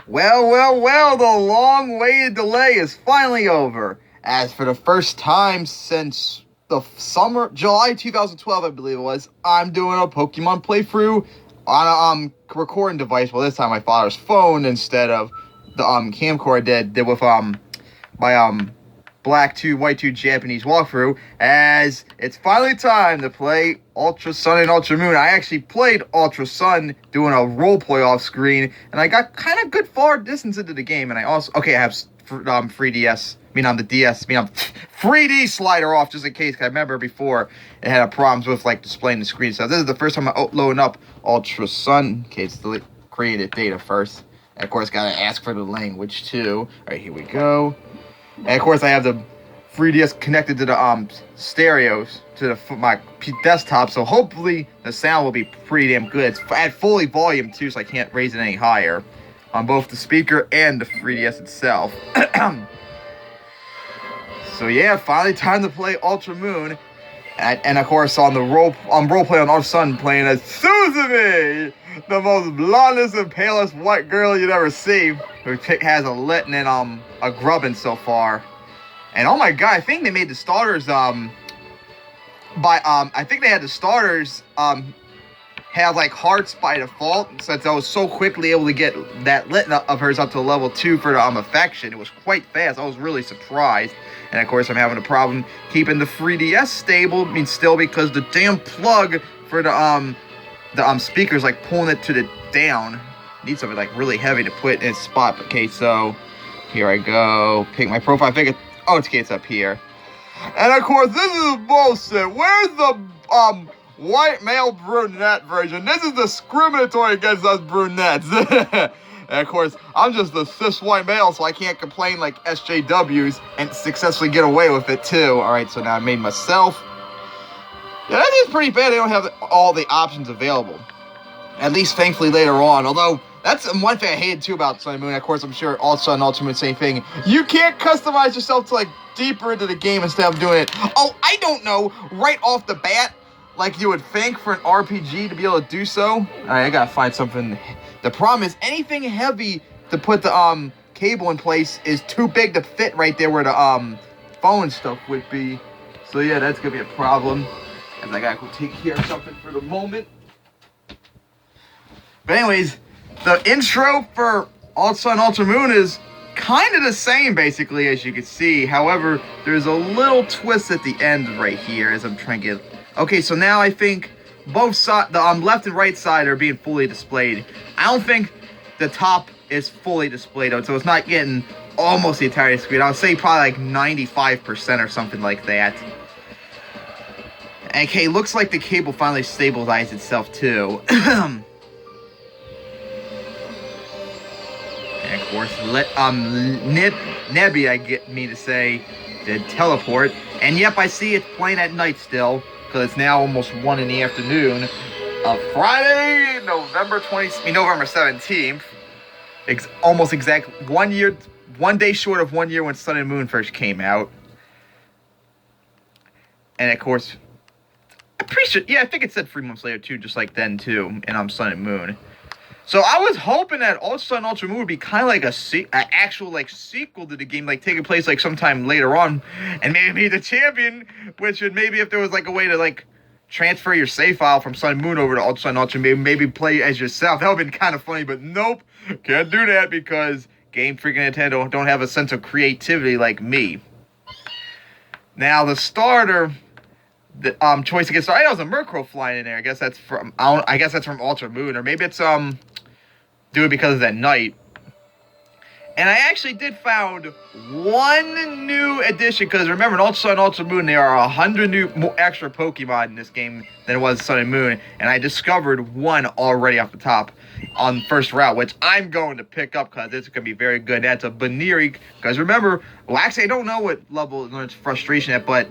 Well, the long-awaited delay is finally over. As for the first time since the summer, July 2012, I believe it was, I'm doing a Pokemon playthrough on a recording device. Well, this time my father's phone instead of the camcorder I did with my Black 2, White 2 Japanese walkthrough, as it's finally time to play Ultra Sun and Ultra Moon. I actually played Ultra Sun doing a roleplay off screen, and I got kind of good far distance into the game, and I also, I have 3DS, the DS, 3D slider off just in case, because I remember before it had problems with, displaying the screen. So this is the first time I'm loading up Ultra Sun. Okay, it's the created data first. And of course, gotta ask for the language, too. Alright, here we go. And of course, I have the 3DS connected to the stereos to my desktop, so hopefully the sound will be pretty damn good. It's at fully volume too, so I can't raise it any higher on both the speaker and the 3DS itself. So yeah, finally time to play Ultra Moon, and of course on the roleplay on Ultra Sun, playing as Suzume, the most blondest and palest white girl you'd ever see, who has a Litten and a Grubbin so far. And oh my god, I think they made the starters I think they had the starters have hearts by default, since I was so quickly able to get that Litten of hers up to level 2 for the affection. It was quite fast. I was really surprised. And of course I'm having a problem keeping the 3DS stable, still, because the damn plug for the speakers pulling it to the down. Need something really heavy to put in its spot. Okay, so here I go. Pick my profile. I think it's up here. And of course, this is bullshit. Where's the white male brunette version? This is discriminatory against us brunettes. And of course, I'm just the cis white male, so I can't complain like SJWs and successfully get away with it too. Alright, so now I made myself. Yeah, that is pretty bad. They don't have all the options available. At least, thankfully, later on. Although, that's one thing I hated, too, about Sun and Moon. Of course, I'm sure Ultra Sun and Ultra Moon, same thing. You can't customize yourself to, deeper into the game instead of doing it. Oh, I don't know. Right off the bat, like you would think for an RPG to be able to do so. Alright, I gotta find something. The problem is, anything heavy to put the, cable in place is too big to fit right there where the, phone stuff would be. So, yeah, that's gonna be a problem. As I gotta go take care of something for the moment. But anyways, the intro for Ultra Sun, Ultra Moon is kind of the same, basically, as you can see. However, there's a little twist at the end right here, as I'm trying to get... Okay, so now I think both sides, the left and right side, are being fully displayed. I don't think the top is fully displayed, though, so it's not getting almost the entire screen. I would say probably 95% or something like that. Okay, looks like the cable finally stabilized itself, too. And of course, Nebby, I get me to say, did teleport. And yep, I see it's playing at night still, because it's now almost 1 in the afternoon of Friday, November 17th. Almost exact 1 year, 1 day short of 1 year when Sun and Moon first came out. And of course... I'm pretty sure, yeah, I think it said 3 months later, too, just like then, too, in Sun and Moon. So I was hoping that Ultra Sun, Ultra Moon would be kind of like an actual, sequel to the game, taking place, sometime later on, and maybe be the champion, which would maybe, if there was, a way to, transfer your save file from Sun and Moon over to Ultra Sun, Ultra Moon, maybe play as yourself. That would have been kind of funny, but nope, can't do that, because Game Freak and Nintendo don't have a sense of creativity like me. Now, the starter... The choice to get started. I know there's a Murkrow flying in there. I guess that's from Ultra Moon, or maybe it's do it because it's at night. And I actually did found one new addition, because remember in Ultra Sun and Ultra Moon there are 100 new extra Pokemon in this game than it was Sun and Moon, and I discovered one already off the top on first route, which I'm going to pick up because it's going to be very good. That's a Baneri, because remember, well actually I don't know what level it learns Frustration at, but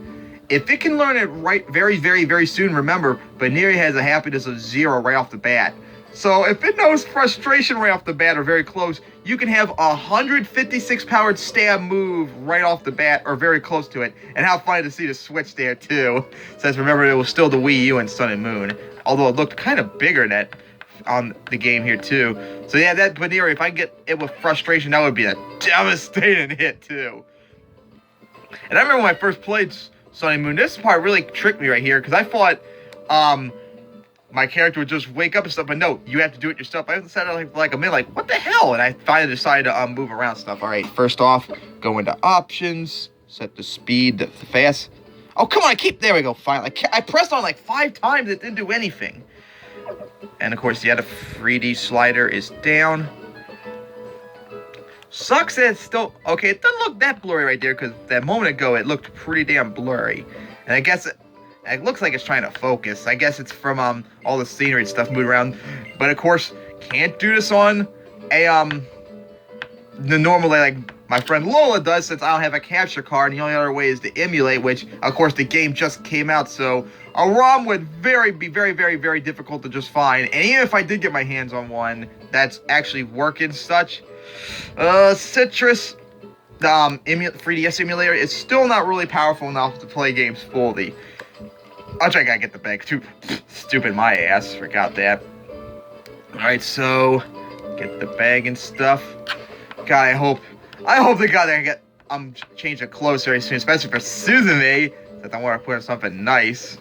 if it can learn it right very, very, very soon, remember, Baneri has a happiness of 0 right off the bat. So if it knows Frustration right off the bat or very close, you can have a 156 powered stab move right off the bat or very close to it. And how funny to see the switch there too. Since remember, it was still the Wii U and Sun and Moon. Although it looked kind of bigger in that on the game here too. So yeah, that Baneri, if I get it with frustration, that would be a devastating hit too. And I remember when I first played Sun and Moon, this part really tricked me right here, because I thought my character would just wake up and stuff, but no, you have to do it yourself. I sat there like a minute, like, what the hell? And I finally decided to move around stuff. All right, first off, go into options, set the speed, the fast. Oh, come on, there we go, finally. I pressed on like 5 times, it didn't do anything. And of course, yeah, the 3D slider is down. Sucks that it's still, okay, it doesn't look that blurry right there, because that moment ago, it looked pretty damn blurry. And I guess it looks like it's trying to focus. I guess it's from all the scenery and stuff moving around. But of course, can't do this on the normal way like my friend Lola does, since I don't have a capture card, and the only other way is to emulate, which of course the game just came out, so a ROM would be very difficult to just find. And even if I did get my hands on one that's actually working such, Citrus, the 3DS emulator, is still not really powerful enough to play games fully. I gotta get the bag too. Stupid my ass, forgot that. Alright, so get the bag and stuff. God, I hope to God I get change the clothes very soon, especially for Suzume, that I want to put on something nice.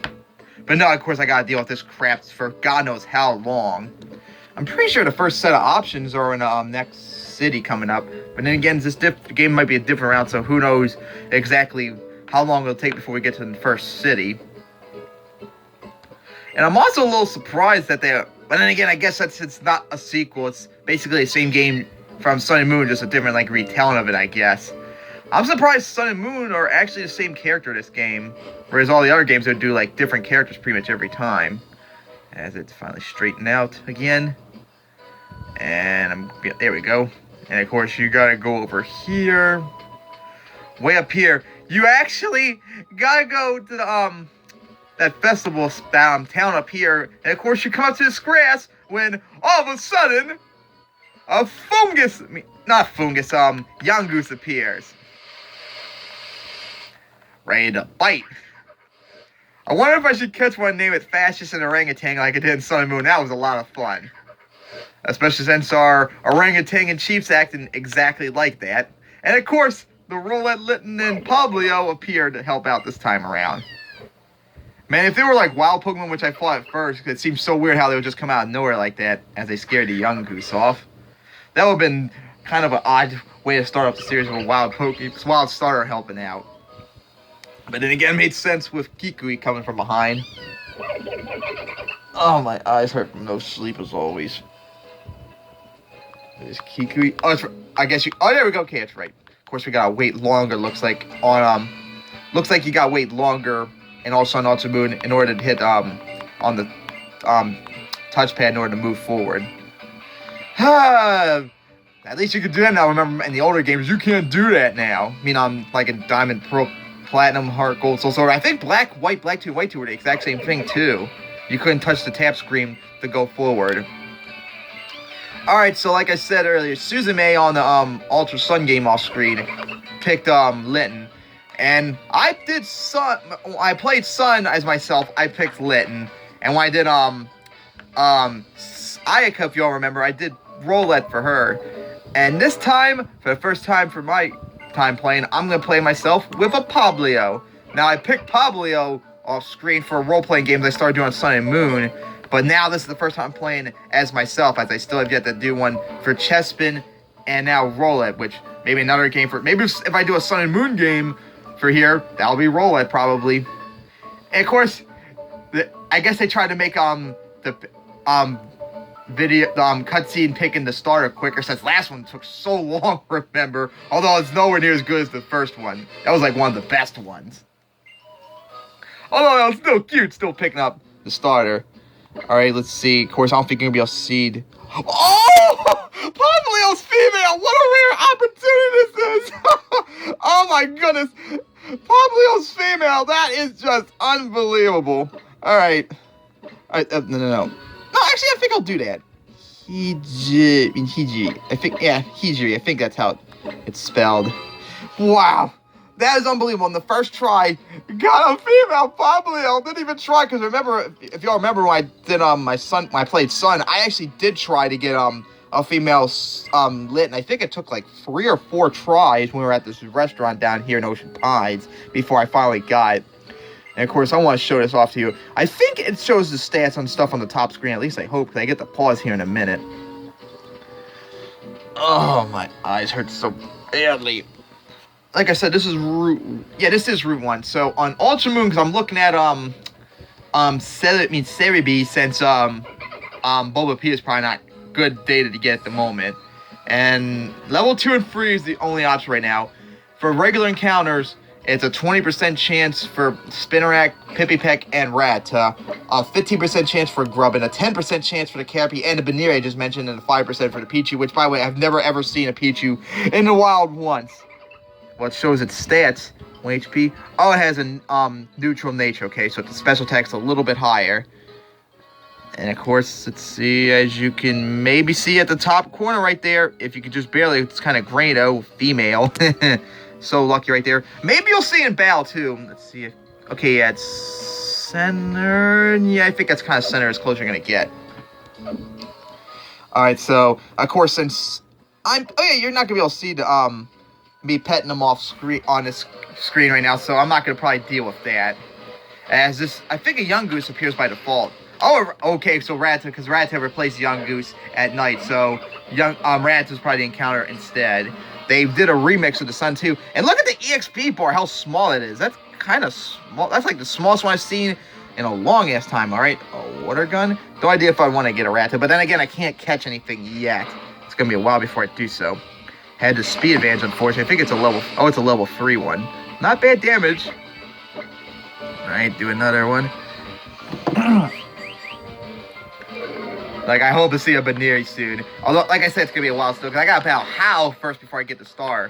But no, of course I gotta deal with this crap for God knows how long. I'm pretty sure the first set of options are in the next city coming up. But then again, this game might be a different route, so who knows exactly how long it'll take before we get to the first city. And I'm also a little surprised that but then again, I guess it's not a sequel. It's basically the same game from Sun and Moon, just a different like retelling of it, I guess. I'm surprised Sun and Moon are actually the same character in this game, whereas all the other games would do like different characters pretty much every time. As it's finally straightened out again. And there we go. And of course you gotta go over here. Way up here. You actually gotta go to the that festival town up here, and of course you come up to this grass when all of a sudden Yungoos appears. Ready to bite. I wonder if I should catch one and name it Fascist and Orangutan like I did in Sun and Moon. That was a lot of fun. Especially since our orangutan and chief's acting exactly like that. And of course, the Roulette Litten and Pablio appeared to help out this time around. Man, if they were like wild Pokemon, which I thought at first, it seems so weird how they would just come out of nowhere like that as they scared the Yungoos off. That would have been kind of an odd way to start off the series with a wild starter helping out. But then again, it made sense with Kikui coming from behind. Oh, my eyes hurt from no sleep as always. There's Kikui. Oh, I guess you. Oh, there we go. Okay, that's right. Of course, we gotta wait longer. Looks like you gotta wait longer in All Sun, Ultra Moon in order to hit on the touchpad in order to move forward. At least you can do that now. Remember, in the older games, you can't do that now. I mean, like in Diamond, Pearl, Platinum, Heart, Gold, Soul, Silver. I think Black, White, Black 2, White 2 were the exact same thing, too. You couldn't touch the tap screen to go forward. Alright, so like I said earlier, Suzume on the Ultra Sun game off screen picked Litten. And I did Sun. I played Sun as myself. I picked Litten. And when I did Ayaka, if y'all remember, I did Roulette for her. And this time, for the first time for my time playing, I'm gonna play myself with a Pablio. Now I picked Pablio off screen for role-playing games I started doing on Sun and Moon. But now this is the first time I'm playing as myself, as I still have yet to do one for Chespin and now Roulette, which maybe another game for. Maybe if I do a Sun and Moon game for here, that'll be Roulette probably. And of course, I guess they tried to make the video cutscene picking the starter quicker, since last one took so long. Remember, although it's nowhere near as good as the first one. That was like one of the best ones. Although that was still cute, still picking up the starter. Alright, let's see. Of course, I don't think you're gonna be able to see. Oh! Pablio's female! What a rare opportunity this is! Oh my goodness! Pablio's female! That is just unbelievable. Alright. No. No, actually, I think I'll do that. Hiji. I think, yeah, Hiji. I think that's how it's spelled. Wow. That is unbelievable. On the first try, Got a female Poplio. Didn't even try, because remember, if y'all remember when I did when I played Sun, I actually did try to get a female lit, and I think it took like 3 or 4 tries when we were at this restaurant down here in Ocean Pines before I finally got it. And of course, I want to show this off to you. I think it shows the stats on stuff on the top screen. At least I hope, because I get to pause here in a minute. Oh, my eyes hurt so badly. Like I said, this is Route 1. So on Ultra Moon, because I'm looking at Cerebi, since Boba P is probably not good data to get at the moment. And level 2 and 3 is the only option right now. For regular encounters, it's a 20% chance for Spinarak, Pipipeck, and Rattata, a 15% chance for Grubbin, a 10% chance for the Cappy and the Baniri I just mentioned, and a 5% for the Pichu, which, by the way, I've never ever seen a Pichu in the wild once. Well, it shows its stats. 1 HP. Oh, it has a neutral nature, okay, so the special attack's a little bit higher. And, of course, let's see, as you can maybe see at the top corner right there, if you could just barely, it's kind of green, female. So lucky right there. Maybe you'll see in battle too. Let's see. Okay, yeah, it's center. Yeah, I think that's kind of center as close as you're gonna get. All right, so of course, since you're not gonna be able to see the me petting them off screen on this screen right now, so I'm not gonna probably deal with that. As this, I think a young goose appears by default. Oh, okay, so Rattata, because Rattata replaced young goose at night, so young Rattata's probably the encounter instead. They did a remix of the Sun 2. And look at the EXP bar, how small it is. That's kind of small. That's like the smallest one I've seen in a long-ass time, all right? A water gun? No idea if I want to get a Rattata. But then again, I can't catch anything yet. It's going to be a while before I do so. Had the speed advantage, unfortunately. I think it's a level... Oh, it's a level 3 one. Not bad damage. All right, do another one. Like, I hope to see a Baniri soon. Although, like I said, it's going to be a while still, because I got to battle Hal first before I get the star.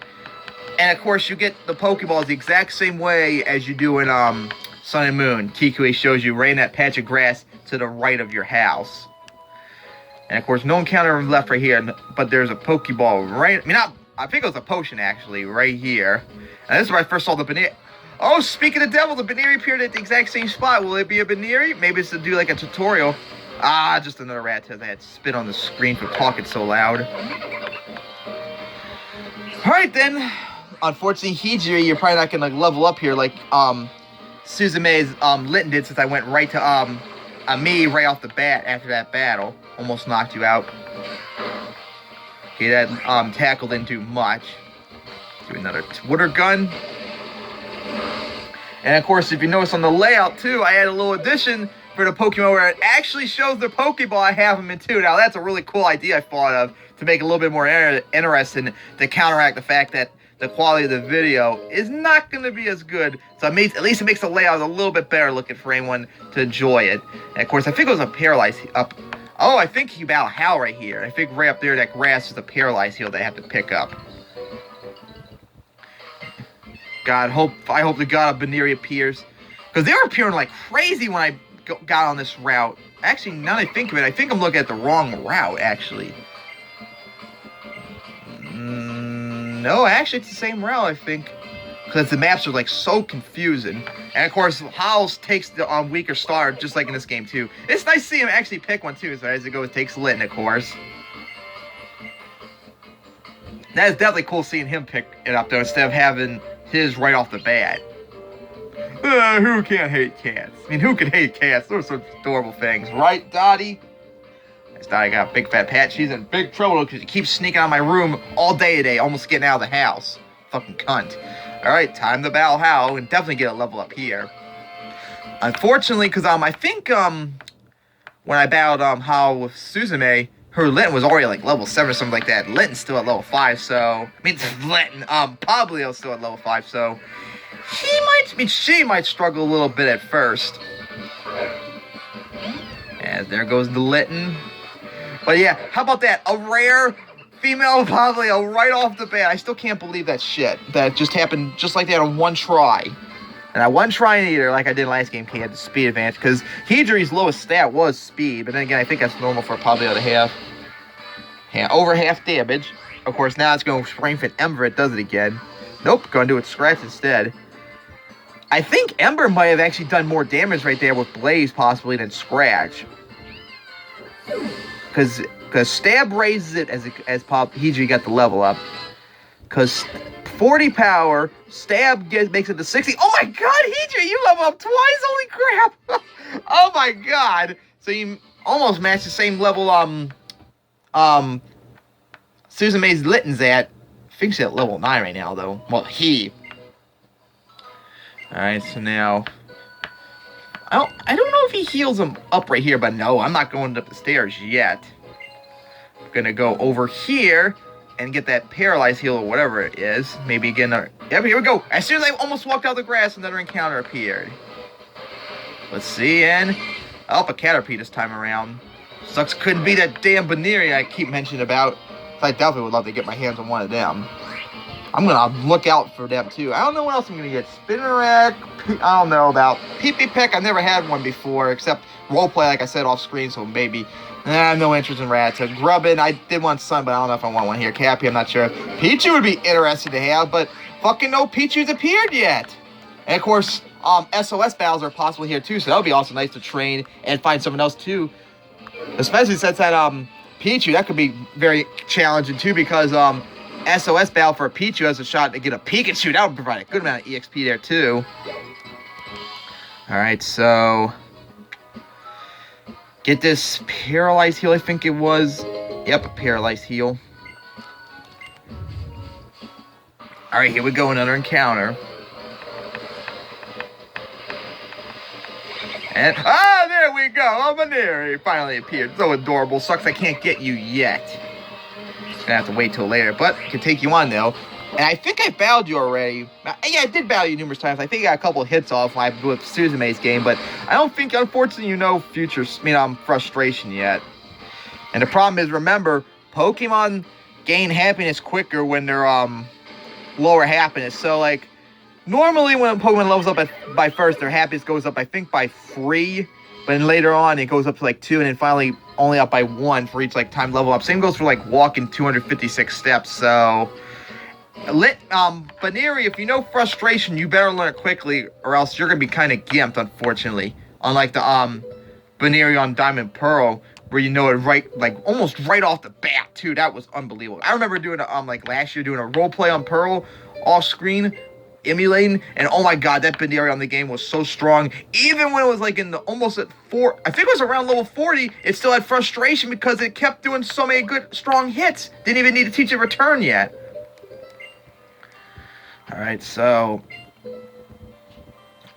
And, of course, you get the Pokeballs the exact same way as you do in Sun and Moon. Kikui shows you right in that patch of grass to the right of your house. And, of course, no encounter left right here, but there's a Pokeball right... I think it was a potion, actually, right here. And this is where I first saw the Baniri. Oh, speaking of devil, the Baniri appeared at the exact same spot. Will it be a Baniri? Maybe it's to do, like, a tutorial. Ah, just another Rattata that had spit on the screen for talking so loud. Alright then. Unfortunately, Hijiri, you're probably not going to level up here like Suzume's Litten did, since I went right to me right off the bat after that battle. Almost knocked you out. Okay, that tackle didn't do much. Do another water gun. And of course, if you notice on the layout too, I had a little addition for the Pokemon where it actually shows the Pokeball I have them in too. Now that's a really cool idea I thought of to make it a little bit more interesting, to counteract the fact that the quality of the video is not going to be as good. So at least it makes the layout a little bit better looking for anyone to enjoy it. And of course, I think it was a Paralyzed up. Oh, I think you battle Hal right here. I think right up there, that grass is a Paralyzed heal they have to pick up. God, I hope to God a Baniri appears, because they were appearing like crazy when I got on this route. Actually, now that I think of it, I think I'm looking at the wrong route, actually. No, actually, it's the same route, I think. Because the maps are, like, so confusing. And, of course, Howls takes the weaker star, just like in this game, too. It's nice to see him actually pick one, too. So as it goes, it takes Litten, of course. That is definitely cool seeing him pick it up, though, instead of having his right off the bat. Who can't hate cats? I mean, who can hate cats? Those are such adorable things. Right, Dottie? Yes, Dottie got a big fat pat. She's in big trouble because she keeps sneaking out of my room all day today, almost getting out of the house. Fucking cunt. Alright, time to battle Hal and definitely get a level up here. Unfortunately, because I think when I battled Hal with Suzume, her Litten was already like level 7 or something like that. Litten's still at level 5, so... I mean, Litten, Pablio's still at level 5, so... She might struggle a little bit at first. And there goes the Litten. But yeah, how about that? A rare female Pablio right off the bat. I still can't believe that shit. That just happened just like that on one try. And I wasn't trying either like I did last game. He had the speed advantage, because Hidri's lowest stat was speed. But then again, I think that's normal for Pablio to have. Yeah, over half damage. Of course, now it's going to strengthen Ember. It does it again. Nope, going to do it Scratch instead. I think Ember might have actually done more damage right there with Blaze possibly than Scratch. Because Stab raises it as Pop Hiji got the level up. Because 40 power, Stab makes it to 60. Oh my god, Hiji, you level up twice? Holy crap. Oh my god. So you almost match the same level Susan May's Litton's at. I think she's at level 9 right now though. Well, he. Alright, so now I don't know if he heals him up right here, but no, I'm not going up the stairs yet. I'm gonna go over here and get that paralyzed heal or whatever it is. Maybe again. Yep, here we go. As soon as I almost walked out the grass, another encounter appeared. Let's see, and oh, a Caterpie this time around. Sucks couldn't be that damn Baneri I keep mentioning about. So I definitely would love to get my hands on one of them. I'm gonna look out for them too. I don't know what else I'm gonna get. Spinnerack. I don't know about Pee-Pee Peck. I've never had one before, except roleplay, like I said, off screen. So maybe. I have no interest in rats. Grubbin, I did want Sun, but I don't know if I want one here. Cappy, I'm not sure. Pichu would be interesting to have, but fucking no Pichu's appeared yet. And of course, SOS battles are possible here too, so that would be also nice to train and find someone else too. Especially since that Pichu, that could be very challenging too, because SOS battle for a Pichu has a shot to get a Pikachu. That would provide a good amount of EXP there too. Alright, so get this paralyzed heal, I think it was. Yep, a paralyzed heal. Alright, here we go, another encounter. And, there we go, Maneri finally appeared. So adorable. Sucks I can't get you yet. Gonna have to wait till later, but can take you on though. And I think I battled you already. Yeah, I did battle you numerous times. I think I got a couple of hits off with Suzume's game, but I don't think, unfortunately, you know frustration yet. And the problem is, remember, Pokemon gain happiness quicker when they're lower happiness. So like normally when a Pokemon levels up by first, their happiness goes up I think by 3. But then later on, it goes up to like 2, and then finally only up by 1 for each like time level up. Same goes for like walking 256 steps. So, Baneri, if you know frustration, you better learn it quickly, or else you're gonna be kind of gimped, unfortunately. Unlike the Baneri on Diamond Pearl, where you know it almost right off the bat too. That was unbelievable. I remember doing like last year doing a role play on Pearl off screen, emulating, and oh my god, that Baneri on the game was so strong. Even when it was like in the almost at 4, I think it was around level 40, it still had frustration because it kept doing so many good strong hits. Didn't even need to teach it return yet. Alright, so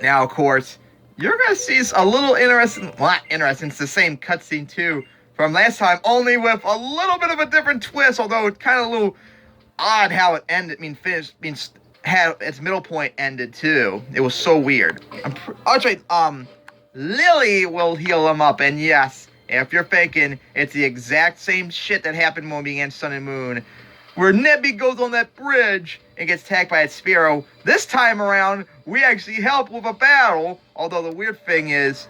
now of course you're gonna see a little interesting, well, not interesting, it's the same cutscene too from last time, only with a little bit of a different twist, although it's kind of a little odd how it ended. Had its middle point ended too. It was so weird. Lily will heal him up, and yes, if you're faking, it's the exact same shit that happened when we began Sun and Moon, where Nebby goes on that bridge and gets attacked by its Spearow. This time around, we actually help with a battle, although the weird thing is,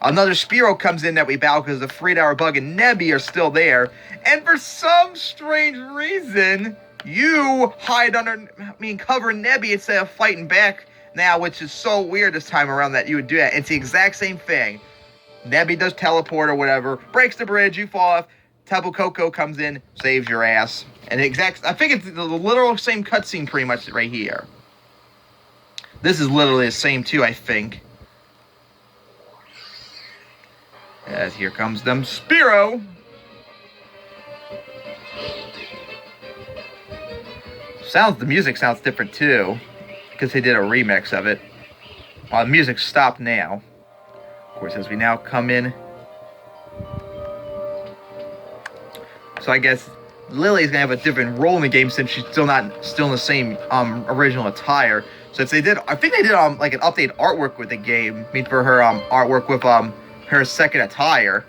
another Spearow comes in that we battle because the 3-hour bug and Nebby are still there, and for some strange reason, you hide cover Nebby instead of fighting back now, which is so weird this time around that you would do that. It's the exact same thing. Nebby does teleport or whatever, breaks the bridge, you fall off, Tapu Koko comes in, saves your ass. And I think it's the literal same cutscene pretty much right here. This is literally the same too, I think. As here comes them Spearow. The music sounds different too, because they did a remix of it. Well, the music stopped now. Of course, as we now come in. So I guess Lily's gonna have a different role in the game since she's still in the same original attire. So if I think they did like an update artwork with the game, for her artwork with her second attire,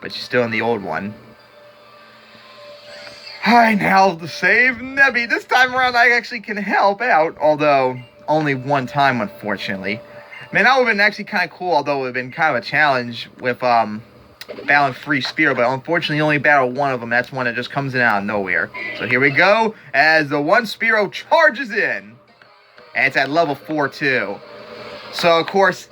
but she's still in the old one. Hi, now to save Nebby. This time around, I actually can help out, although only one time, unfortunately. Man, that would have been actually kind of cool, although it would have been kind of a challenge with battling free Spear, but unfortunately, you only battle one of them. That's one that just comes in out of nowhere. So here we go, as the one Spearow charges in. And it's at level 4, too. So of course,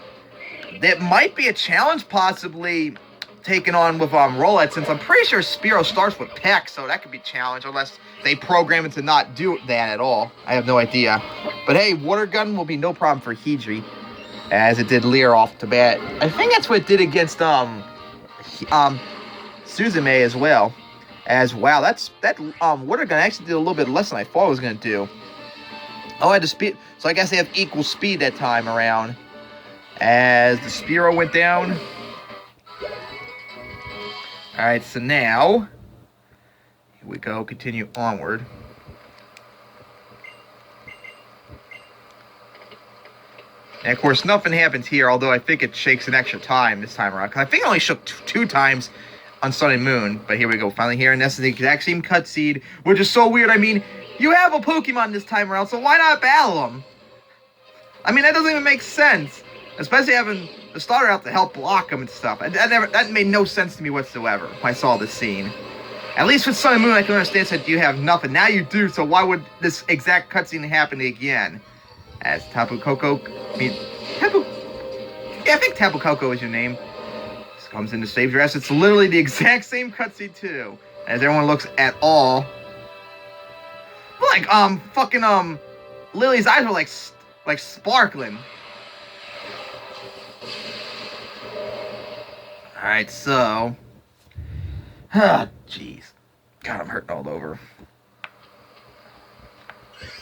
that might be a challenge possibly taken on with Roulette, since I'm pretty sure Spearow starts with Peck, so that could be a challenge unless they program it to not do that at all. I have no idea. But hey, Water Gun will be no problem for Hydri, as it did Leer off the bat. I think that's what it did against Suzume as well. As wow, that Water Gun actually did a little bit less than I thought it was gonna do. Oh, I had the speed, so I guess they have equal speed that time around. As the Spearow went down. Alright, so now here we go, continue onward. And of course, nothing happens here, although I think it shakes an extra time this time around. Because I think it only shook two times on Sun and Moon. But here we go, finally here. And this is the exact same cutscene, which is so weird. I mean, you have a Pokemon this time around, so why not battle them? I mean, that doesn't even make sense. Especially having the starter out to help block them and stuff. That made no sense to me whatsoever when I saw this scene. At least with Sun and Moon, I can understand that you have nothing. Now you do, so why would this exact cutscene happen again? As Tapu Koko, I think Tapu Koko is your name. This comes in to save your ass. It's literally the exact same cutscene too. As everyone looks at all. Like, fucking, Lily's eyes were like sparkling. Alright, so... Ah, jeez. God, I'm hurting all over.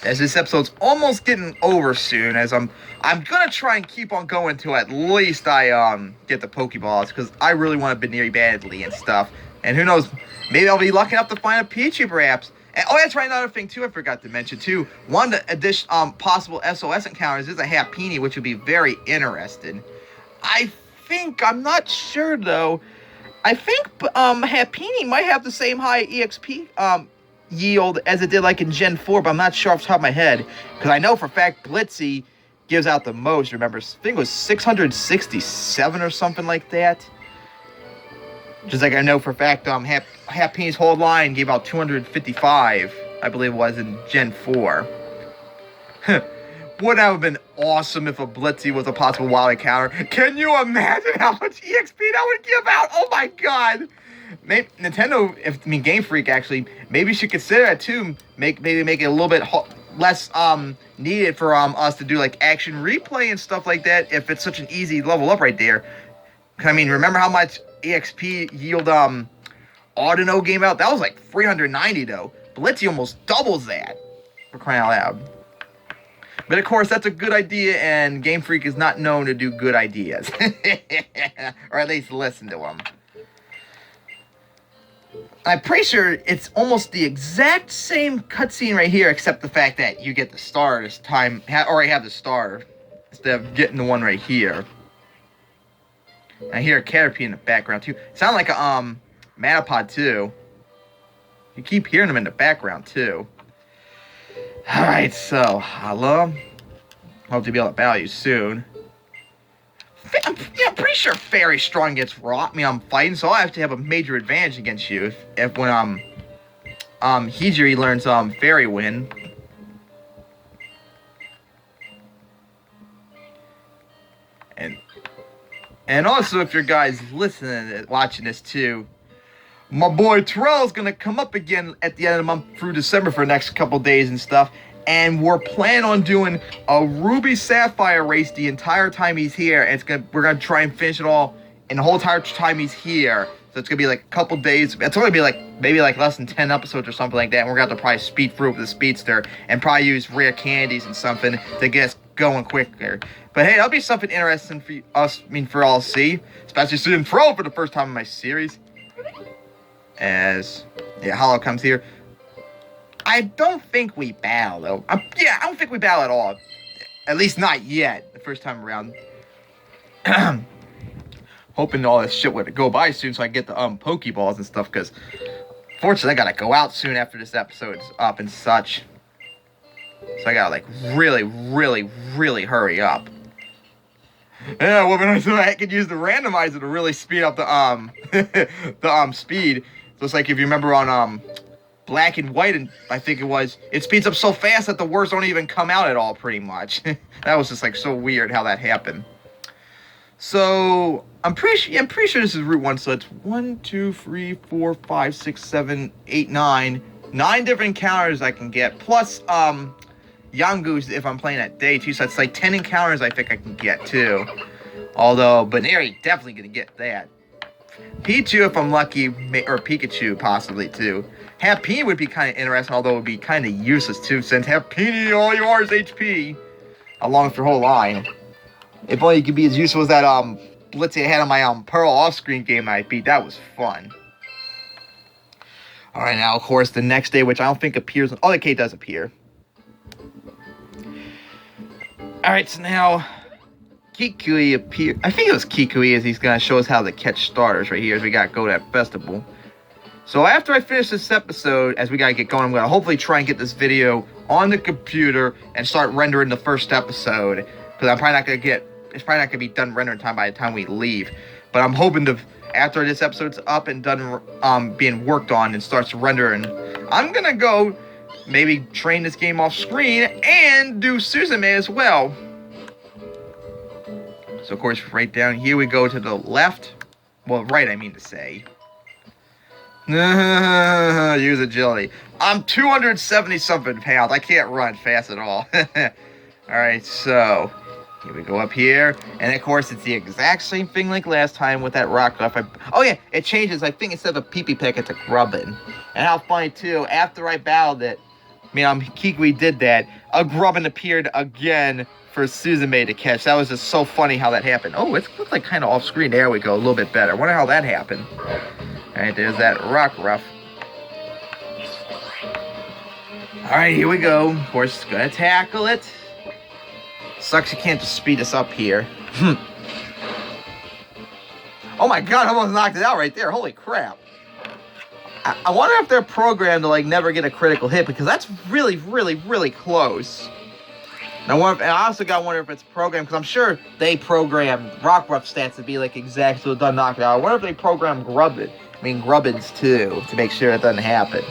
As this episode's almost getting over soon, as I'm gonna try and keep on going till at least I, get the Pokeballs, because I really want a Baneri badly and stuff. And who knows, maybe I'll be lucky enough to find a Pichu, perhaps. And, oh, that's right, another thing, too, I forgot to mention, too. One of the possible SOS encounters is a Happiny, which would be very interesting. I'm not sure though. I think Happiny might have the same high EXP yield as it did like in Gen 4, but I'm not sure off the top of my head. Because I know for a fact Blitzy gives out the most, remember? I think it was 667 or something like that. Just like I know for a fact Happiny's whole line gave out 255, I believe it was, in Gen 4. Would have been awesome if a Blitzy was a possible wild encounter. Can you imagine how much EXP that would give out? Oh my god! Maybe Nintendo, Game Freak actually, maybe should consider that too. Maybe make it a little bit less needed for us to do like action replay and stuff like that. If it's such an easy level up right there. I mean, remember how much EXP yield Audino gave out? That was like 390 though. Blitzy almost doubles that. For crying out loud. But of course, that's a good idea, and Game Freak is not known to do good ideas. Or at least listen to them. I'm pretty sure it's almost the exact same cutscene right here, except the fact that you get the star this time, already have the star, instead of getting the one right here. I hear a Caterpie in the background, too. Sound like a, Metapod, too. You keep hearing them in the background, too. Alright, so, hello. Hope to be able to battle you soon. I'm pretty sure Fairy Strong gets raw. I mean, I'm fighting, so I have to have a major advantage against you if when, Hydri learns, Fairy Wind. And also, if your guys listening, watching this too, my boy Terrell's gonna come up again at the end of the month through December for the next couple days and stuff. And we're planning on doing a Ruby Sapphire race the entire time he's here. And we're gonna try and finish it all in the whole entire time he's here. So it's gonna be like a couple days. It's only gonna be maybe less than 10 episodes or something like that. And we're gonna have to probably speed through with the speedster and probably use rare candies and something to get us going quicker. But hey, that'll be something interesting for us. For all to see, especially seeing Terrell for the first time in my series. As Hollow comes here. I don't think we battle, though. I don't think we battle at all. At least not yet, the first time around. Hoping all this shit would go by soon so I can get the Pokeballs and stuff, because fortunately I gotta go out soon after this episode's up and such. So I gotta, really, really, really hurry up. Yeah, well, so I could use the randomizer to really speed up the, the, speed. So it's like if you remember on, black and white, and I think it speeds up so fast that the words don't even come out at all, pretty much. That was just like so weird how that happened. So I'm pretty sure this is Route 1. So it's 1, 2, 3, 4, 5, 6, 7, 8, 9. 9 different encounters I can get, plus Yangoos if I'm playing at day 2. So it's like 10 encounters I think I can get too. Although Baneri definitely gonna get that. Pichu if I'm lucky, or Pikachu possibly too. Happy would be kind of interesting, although it would be kind of useless too, since Happy all yours HP along with your whole line. If only it could be as useful as that Blitz I had on my Pearl off-screen game I beat. That was fun. Alright, now of course the next day, which I don't think appears. Oh, the K does appear. Alright, so now Kikui appear. I think it was Kikui, as he's gonna show us how to catch starters right here as we gotta go to that festival. So after I finish this episode, as we gotta get going, I'm gonna hopefully try and get this video on the computer and start rendering the first episode. Because it's probably not gonna be done rendering time by the time we leave. But I'm hoping to, after this episode's up and done being worked on and starts rendering, I'm gonna go maybe train this game off screen and do Suzume as well. So of course, right down here we go to the left. Well, right, I mean to say. Use agility. I'm 270-something pounds. I can't run fast at all. Alright, so here we go up here. And of course, it's the exact same thing like last time with that rock off. Oh yeah, it changes. I think instead of a pee-pee peck, it's a grubbin. And how funny too, after I battled it, Kikui did that, a grubbin appeared again for Suzume to catch. That was just so funny how that happened. Oh, it looks like kind of off screen. There we go, a little bit better. I wonder how that happened. Alright, there's that rock ruff. Alright, here we go. Of course, gonna tackle it. Sucks you can't just speed us up here. Oh my god, I almost knocked it out right there. Holy crap. I wonder if they're programmed to like never get a critical hit, because that's really, really, really close. And I also gotta wonder if it's programmed, because I'm sure they program Rock Ruff stats to be like exact so it doesn't knock it out. I wonder if they program Grubbins too, to make sure it doesn't happen.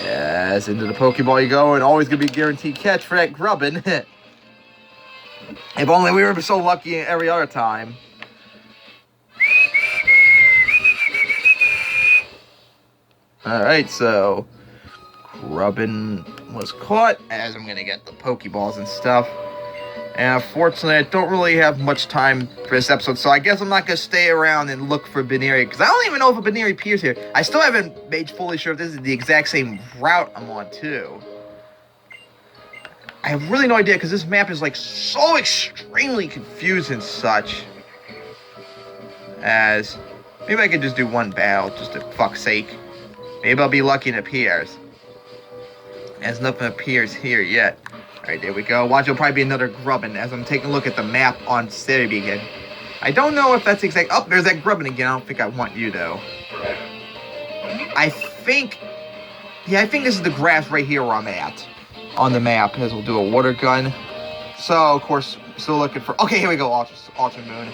Yes, into the Pokeball you go, and always gonna be guaranteed catch for that Grubbin. If only we were so lucky every other time. Alright, so Grubbin was caught, as I'm gonna get the Pokeballs and stuff. And unfortunately, I don't really have much time for this episode, so I guess I'm not gonna stay around and look for Baneri, because I don't even know if a Baneri appears here. I still haven't made fully sure if this is the exact same route I'm on, too. I have really no idea, because this map is like so extremely confused and such. As maybe I could just do one battle, just to fuck's sake. Maybe I'll be lucky and it appears. As nothing appears here yet. Alright, there we go. Watch, it'll probably be another Grubbin as I'm taking a look at the map on City again. I don't know if that's exact. Oh, there's that Grubbin again. I don't think I want you, though. I think this is the grass right here where I'm at. On the map, as we'll do a water gun. So, of course, still looking for... Okay, here we go, Ultra Moon.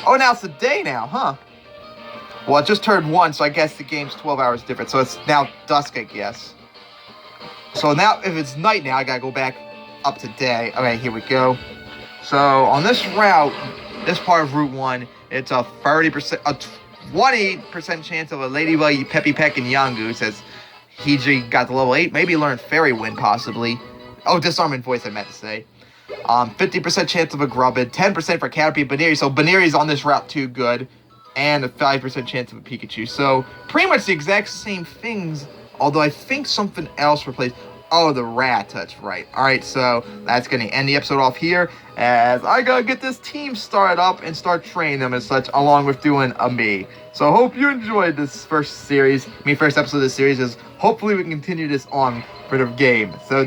Oh, now it's the day now, huh? Well, it just turned 1, so I guess the game's 12 hours different. So it's now dusk, I guess. So now, if it's night now, I gotta go back up to day. Okay, here we go. So, on this route, this part of Route 1, it's a 20% chance of a Ladybug, Peppy Peck, and Yangu. Says Hiji got to level 8. Maybe learn Fairy Wind, possibly. Oh, Disarming Voice, I meant to say. 50% chance of a Grubbin. 10% for Caterpie and Baneri. So, Baneri's on this route too good. And a 5% chance of a Pikachu. So, pretty much the exact same things. Although I think something else replaced. Oh, the rat touch, right. Alright, so that's going to end the episode off here. As I got to get this team started up and start training them and such, along with doing a me. So hope you enjoyed this first episode of this series. As hopefully we can continue this on for the game. So,